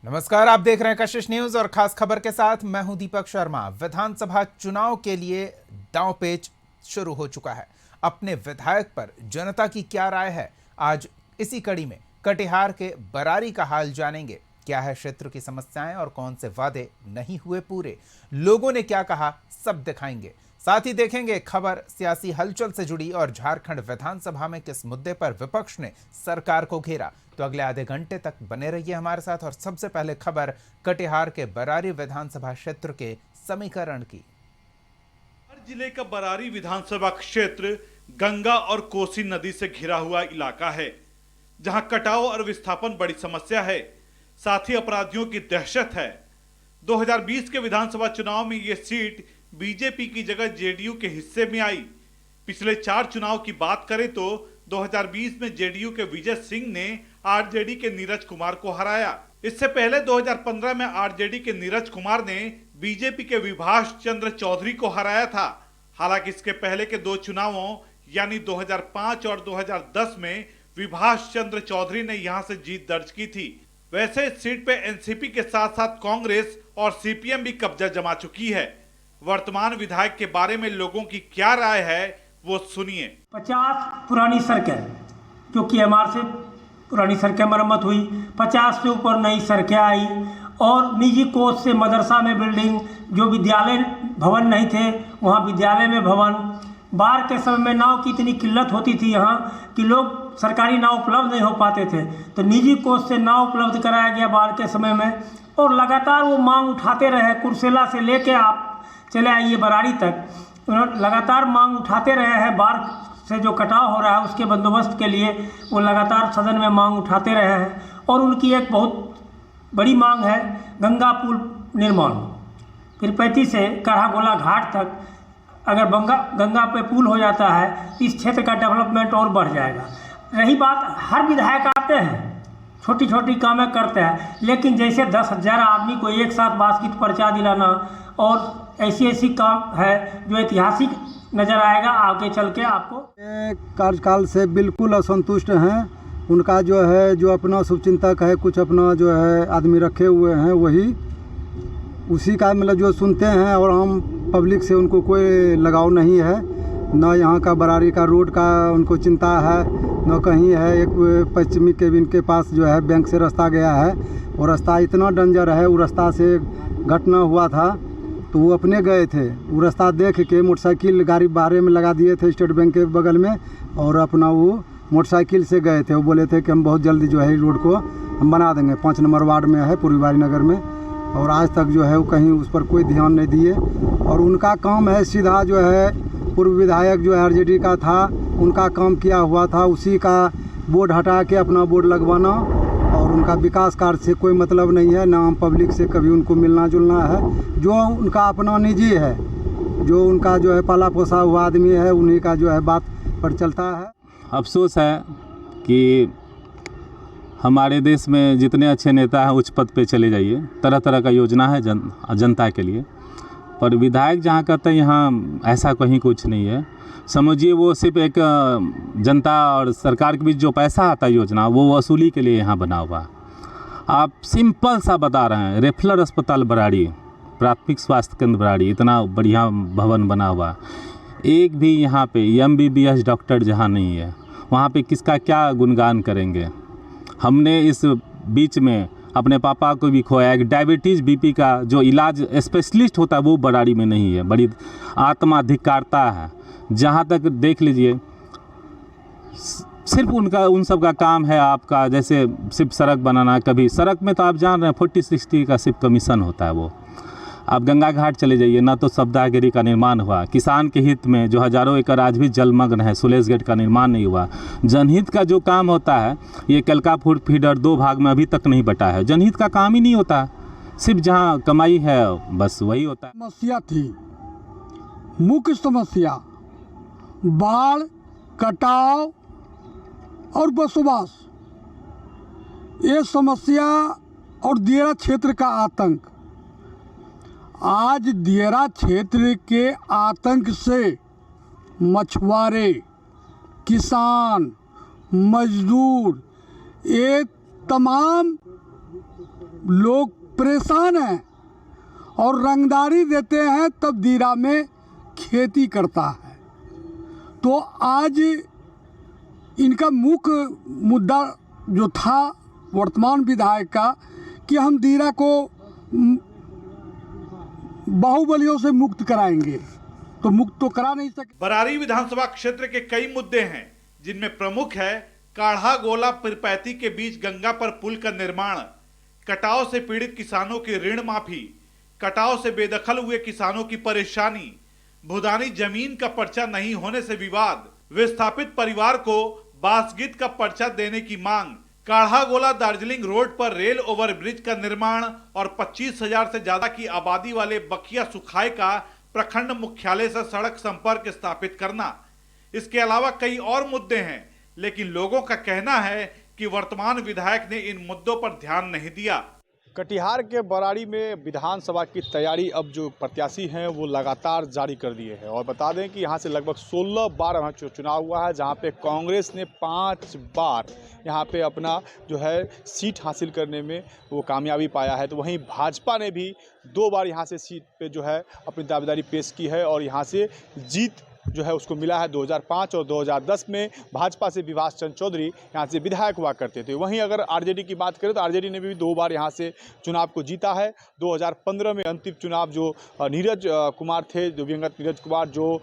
नमस्कार, आप देख रहे हैं कशिश न्यूज और खास खबर के साथ मैं हूं दीपक शर्मा। विधानसभा चुनाव के लिए दांवपेच शुरू हो चुका है। अपने विधायक पर जनता की क्या राय है, आज इसी कड़ी में कटिहार के बरारी का हाल जानेंगे। क्या है क्षेत्र की समस्याएं और कौन से वादे नहीं हुए पूरे, लोगों ने क्या कहा, सब दिखाएंगे। साथ ही देखेंगे खबर सियासी हलचल से जुड़ी और झारखंड विधानसभा में किस मुद्दे पर विपक्ष ने सरकार को घेरा। तो अगले आधे घंटे तक बने रहिए हमारे साथ। और सबसे पहले खबर कटिहार के बरारी विधानसभा क्षेत्र के समीकरण की। जिले का बरारी विधानसभा क्षेत्र गंगा और कोसी नदी से घिरा हुआ इलाका है, जहां कटाव और विस्थापन बड़ी समस्या है, साथ ही अपराधियों की दहशत है। 2020 के विधानसभा चुनाव में ये सीट बीजेपी की जगह जेडीयू के हिस्से में आई। पिछले 4 चुनाव की बात करें तो 2020 में जेडीयू के विजय सिंह ने आरजेडी के नीरज कुमार को हराया। इससे पहले 2015 में आरजेडी के नीरज कुमार ने बीजेपी के विभाष चंद्र चौधरी को हराया था। हालांकि इसके पहले के 2 चुनावों यानी 2005 और 2010 में विभाष चंद्र चौधरी ने यहां से जीत दर्ज की थी। वैसे इस सीट पे एनसीपी के साथ साथ कांग्रेस और सीपीएम भी कब्जा जमा चुकी है। वर्तमान विधायक के बारे में लोगों की क्या राय है, वो सुनिए। 50 पुरानी सड़कें, जो कि एमआर से पुरानी सड़कें मरम्मत हुई, 50 से ऊपर नई सड़कें आई और निजी कोष से मदरसा में बिल्डिंग, जो विद्यालय भवन नहीं थे वहाँ विद्यालय में भवन। बाढ़ के समय में नाव की इतनी किल्लत होती थी यहाँ कि लोग सरकारी नाव उपलब्ध नहीं हो पाते थे, तो निजी कोष से नाव उपलब्ध कराया गया बाढ़ के समय में। और लगातार वो मांग उठाते रहे, कुर्सेला से लेके आप चले आइए बरारी तक, लगातार मांग उठाते रहे हैं। बाढ़ से जो कटाव हो रहा है उसके बंदोबस्त के लिए वो लगातार सदन में मांग उठाते रहे हैं। और उनकी एक बहुत बड़ी मांग है गंगा पुल निर्माण। पीरपैती से काढ़ागोला घाट तक अगर गंगा पे पुल हो जाता है तो इस क्षेत्र का डेवलपमेंट और बढ़ जाएगा। रही बात, हर विधायक आते हैं, छोटी छोटी कामें करते हैं, लेकिन जैसे 10,000 आदमी को एक साथ बास्केट पर्चा दिलाना और ऐसी काम है जो ऐतिहासिक नज़र आएगा आगे चल के आपको। कार्यकाल से बिल्कुल असंतुष्ट हैं। उनका जो है, जो अपना शुभचिंतक है, कुछ अपना जो है आदमी रखे हुए हैं, वही उसी का मतलब जो सुनते हैं, और हम पब्लिक से उनको कोई लगाव नहीं है। न यहाँ का बरारी का रोड का उनको चिंता है, न कहीं है। एक पश्चिमी केबिन के पास जो है बैंक से रास्ता गया है, और रास्ता इतना डेंजर है, वो रास्ता से घटना हुआ था तो वो अपने गए थे। वो रास्ता देख के मोटरसाइकिल गाड़ी बाहर में लगा दिए थे स्टेट बैंक के बगल में, और अपना वो मोटरसाइकिल से गए थे। वो बोले थे कि हम बहुत जल्दी जो है रोड को हम बना देंगे। 5 नंबर वार्ड में है, पूर्वी बारी नगर में, और आज तक जो है वो कहीं उस पर कोई ध्यान नहीं दिए। और उनका काम है सीधा जो है, पूर्व विधायक जो है आरजेडी का था, उनका काम किया हुआ था, उसी का बोर्ड हटा के अपना बोर्ड लगवाना, और उनका विकास कार्य से कोई मतलब नहीं है, ना हम पब्लिक से कभी उनको मिलना जुलना है। जो उनका अपना निजी है, जो उनका जो है पाला पोसा हुआ आदमी है, उन्हीं का जो है बात पर चलता है। अफसोस है कि हमारे देश में जितने अच्छे नेता हैं उच्च पद पे चले जाइए, तरह तरह का योजना है जनता के लिए, पर विधायक जहाँ कहते हैं यहाँ ऐसा कहीं कुछ नहीं है। समझिए वो सिर्फ एक जनता और सरकार के बीच जो पैसा आता है योजना, वो वसूली के लिए यहाँ बना हुआ। आप सिंपल सा बता रहे हैं, रेफरल अस्पताल बराड़ी, प्राथमिक स्वास्थ्य केंद्र बराड़ी, इतना बढ़िया भवन बना हुआ, एक भी यहाँ पे MBBS डॉक्टर जहाँ नहीं है, वहाँ पे किसका क्या गुणगान करेंगे। हमने इस बीच में अपने पापा को भी खोया। एक डायबिटीज़ BP का जो इलाज स्पेशलिस्ट होता है वो बराड़ी में नहीं है, बड़ी आत्मा धिक्कारता है। जहाँ तक देख लीजिए, सिर्फ उन सब का काम है आपका, जैसे सिर्फ सड़क बनाना। कभी सड़क में तो आप जान रहे हैं 40-60 का सिर्फ कमीशन होता है। वो आप गंगा घाट चले जाइए ना, तो सब्दागिरी का निर्माण हुआ किसान के हित में, जो हज़ारों एकड़ आज भी जलमग्न है। सुलेज गेट का निर्माण नहीं हुआ। जनहित का जो काम होता है, ये कलका फूड फीडर 2 भाग में अभी तक नहीं बटा है। जनहित का काम ही नहीं होता, सिर्फ जहाँ कमाई है बस वही होता है। समस्या थी, मुख्य समस्या बाढ़, कटाव और बसोबास, ये समस्या और दियरा क्षेत्र का आतंक। आज दियरा क्षेत्र के आतंक से मछुआरे, किसान, मजदूर, ये तमाम लोग परेशान हैं और रंगदारी देते हैं तब दीरा में खेती करता है। तो आज इनका मुख्य मुद्दा जो था वर्तमान विधायक का कि हम दीरा को बाहुबलियों से मुक्त कराएंगे, तो मुक्त तो करा नहीं सके। बरारी विधानसभा क्षेत्र के कई मुद्दे हैं जिनमें प्रमुख है काढ़ा गोला पिरपैती के बीच गंगा पर पुल का निर्माण, कटाव से पीड़ित किसानों की ऋण माफी, कटाव से बेदखल हुए किसानों की परेशानी, भूदानी जमीन का पर्चा नहीं होने से विवाद, विस्थापित परिवार को बासगीत का पर्चा देने की मांग, काढ़ा गोला दार्जिलिंग रोड पर रेल ओवरब्रिज का निर्माण और 25,000 से ज्यादा की आबादी वाले बखिया सुखाए का प्रखंड मुख्यालय से सड़क संपर्क स्थापित करना। इसके अलावा कई और मुद्दे हैं, लेकिन लोगों का कहना है कि वर्तमान विधायक ने इन मुद्दों पर ध्यान नहीं दिया। कटिहार के बरारी में विधानसभा की तैयारी अब जो प्रत्याशी हैं वो लगातार जारी कर दिए हैं और बता दें कि यहाँ से लगभग 16 बार यहाँ चुनाव हुआ है, जहाँ पे कांग्रेस ने 5 बार यहाँ पे अपना जो है सीट हासिल करने में वो कामयाबी पाया है। तो वहीं भाजपा ने भी 2 बार यहाँ से सीट पे जो है अपनी दावेदारी पेश की है और यहाँ से जीत जो है उसको मिला है। 2005 और 2010 में भाजपा से विभाष चंद्र चौधरी यहाँ से विधायक हुआ करते थे। वहीं अगर आरजेडी की बात करें तो आरजेडी ने भी 2 बार यहाँ से चुनाव को जीता है। 2015 में अंतिम चुनाव जो नीरज कुमार थे, जो दिवंगत नीरज कुमार, जो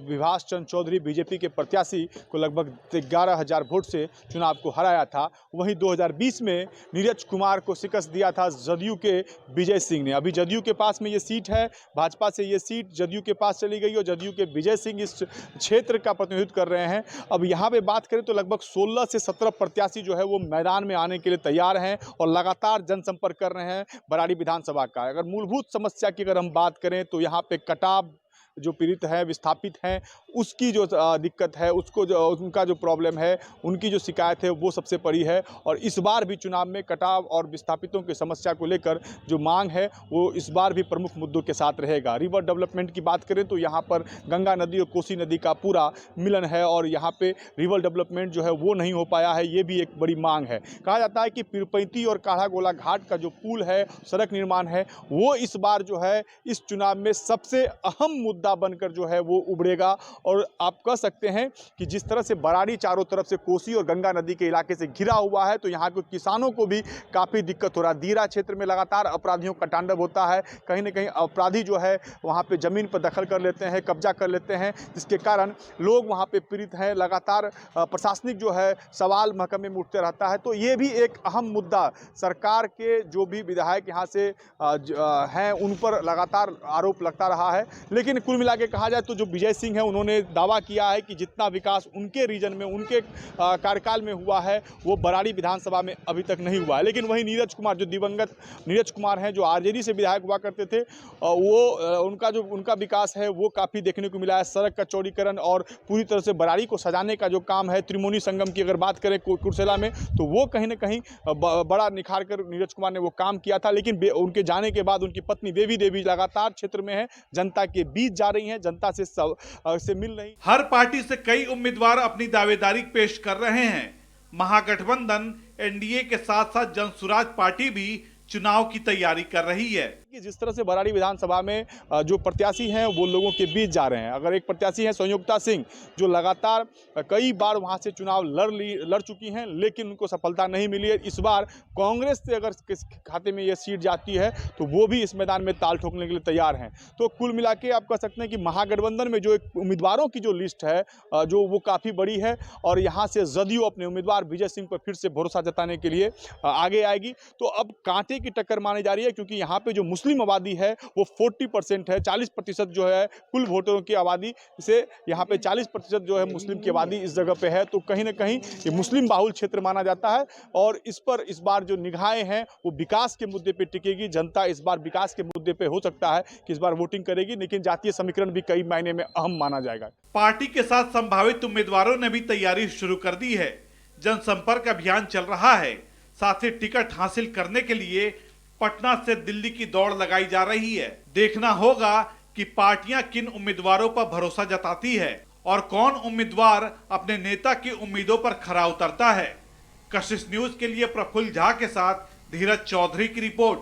विभाष चंद्र चौधरी बीजेपी के प्रत्याशी को लगभग 11,000 वोट से चुनाव को हराया था। वहीं 2020 में नीरज कुमार को शिकस्त दिया था जदयू के विजय सिंह ने। अभी जदयू के पास में ये सीट है, भाजपा से ये सीट जदयू के पास चली गई और जदयू के विजय सिंह इस क्षेत्र का प्रतिनिधित्व कर रहे हैं। अब यहाँ पे बात करें तो लगभग 16 से 17 प्रत्याशी जो है वो मैदान में आने के लिए तैयार हैं और लगातार जनसंपर्क कर रहे हैं बरारी विधानसभा का। अगर मूलभूत समस्या की अगर हम बात करें तो यहाँ पे कटाव जो पीड़ित हैं, विस्थापित हैं, उसकी जो दिक्कत है, उसको जो उनका जो प्रॉब्लम है, उनकी जो शिकायत है वो सबसे बड़ी है। और इस बार भी चुनाव में कटाव और विस्थापितों की समस्या को लेकर जो मांग है वो इस बार भी प्रमुख मुद्दों के साथ रहेगा। रिवर डेवलपमेंट की बात करें तो यहाँ पर गंगा नदी और कोसी नदी का पूरा मिलन है और यहाँ पे रिवर डेवलपमेंट जो है वो नहीं हो पाया है, ये भी एक बड़ी मांग है। कहा जाता है कि पिरपैती और काढ़ा गोला घाट का जो पुल है, सड़क निर्माण है, वो इस बार जो है इस चुनाव में सबसे अहम मुद्दा बनकर जो है वो उभरेगा। और आप कह सकते हैं कि जिस तरह से बरारी चारों तरफ से कोसी और गंगा नदी के इलाके से घिरा हुआ है तो यहाँ के किसानों को भी काफ़ी दिक्कत हो रहा है। दीरा क्षेत्र में लगातार अपराधियों का तांडव होता है, कहीं ना कहीं अपराधी जो है वहाँ पे ज़मीन पर दखल कर लेते हैं, कब्जा कर लेते हैं, जिसके कारण लोग वहाँ पे पीड़ित हैं। लगातार प्रशासनिक जो है सवाल महकमे में उठते रहता है। तो ये भी एक अहम मुद्दा सरकार के जो भी विधायक यहाँ से हैं उन पर लगातार आरोप लगता रहा है। लेकिन कुल मिला के कहा जाए तो जो विजय सिंह है उन्होंने दावा किया है कि जितना विकास उनके रीजन में, उनके कार्यकाल में हुआ है वो बरारी विधानसभा में अभी तक नहीं हुआ है। लेकिन वहीं नीरज कुमार, जो दिवंगत नीरज कुमार हैं, जो आरजेडी से विधायक हुआ करते थे, वो उनका विकास है वो काफ़ी देखने को मिला है। सड़क का चौड़ीकरण और पूरी तरह से बरारी को सजाने का जो काम है, त्रिमोनी संगम की अगर बात करें कुर्सेला में, तो वो कहीं ना कहीं बड़ा निखार कर नीरज कुमार ने वो काम किया था। लेकिन उनके जाने के बाद उनकी पत्नी बेबी देवी लगातार क्षेत्र में है, जनता के बीच जा रही हैं, जनता से मिल रही। हर पार्टी से कई उम्मीदवार अपनी दावेदारी पेश कर रहे हैं। महागठबंधन एनडीए के साथ साथ जनसुराज पार्टी भी चुनाव की तैयारी कर रही है। कि जिस तरह से बरारी विधानसभा में जो प्रत्याशी हैं वो लोगों के बीच जा रहे हैं। अगर एक प्रत्याशी हैं संयुक्ता सिंह, जो लगातार कई बार वहां से चुनाव लड़ चुकी हैं लेकिन उनको सफलता नहीं मिली है। इस बार कांग्रेस से अगर किस खाते में ये सीट जाती है तो वो भी इस मैदान में ताल ठोकने के लिए तैयार हैं। तो कुल मिला के आप कह सकते हैं कि महागठबंधन में जो एक उम्मीदवारों की जो लिस्ट है जो वो काफ़ी बड़ी है और यहाँ से जदयू अपने उम्मीदवार विजय सिंह पर फिर से भरोसा जताने के लिए आगे आएगी। तो अब कांटे की टक्कर मानी जा रही है, क्योंकि यहाँ पे जो मुस्लिम आबादी है वो 40% है, 40% जो है कुल वोटरों की आबादी से यहाँ पे 40% जो है मुस्लिम की आबादी इस जगह पे है। तो कहीं ना कहीं ये मुस्लिम बाहुल क्षेत्र माना जाता है और इस पर इस बार जो निगाहें हैं वो विकास के मुद्दे पे टिकेगी। जनता इस बार विकास के मुद्दे पे हो सकता है कि इस बार वोटिंग करेगी, लेकिन जातीय समीकरण भी कई मायने में अहम माना जाएगा। पार्टी के साथ संभावित उम्मीदवारों ने भी तैयारी शुरू कर दी है। जनसंपर्क अभियान चल रहा है, साथ ही टिकट हासिल करने के लिए पटना से दिल्ली की दौड़ लगाई जा रही है। देखना होगा कि पार्टियां किन उम्मीदवारों पर भरोसा जताती है और कौन उम्मीदवार अपने नेता की उम्मीदों पर खरा उतरता है। कशिश न्यूज के लिए प्रफुल्ल झा के साथ धीरज चौधरी की रिपोर्ट।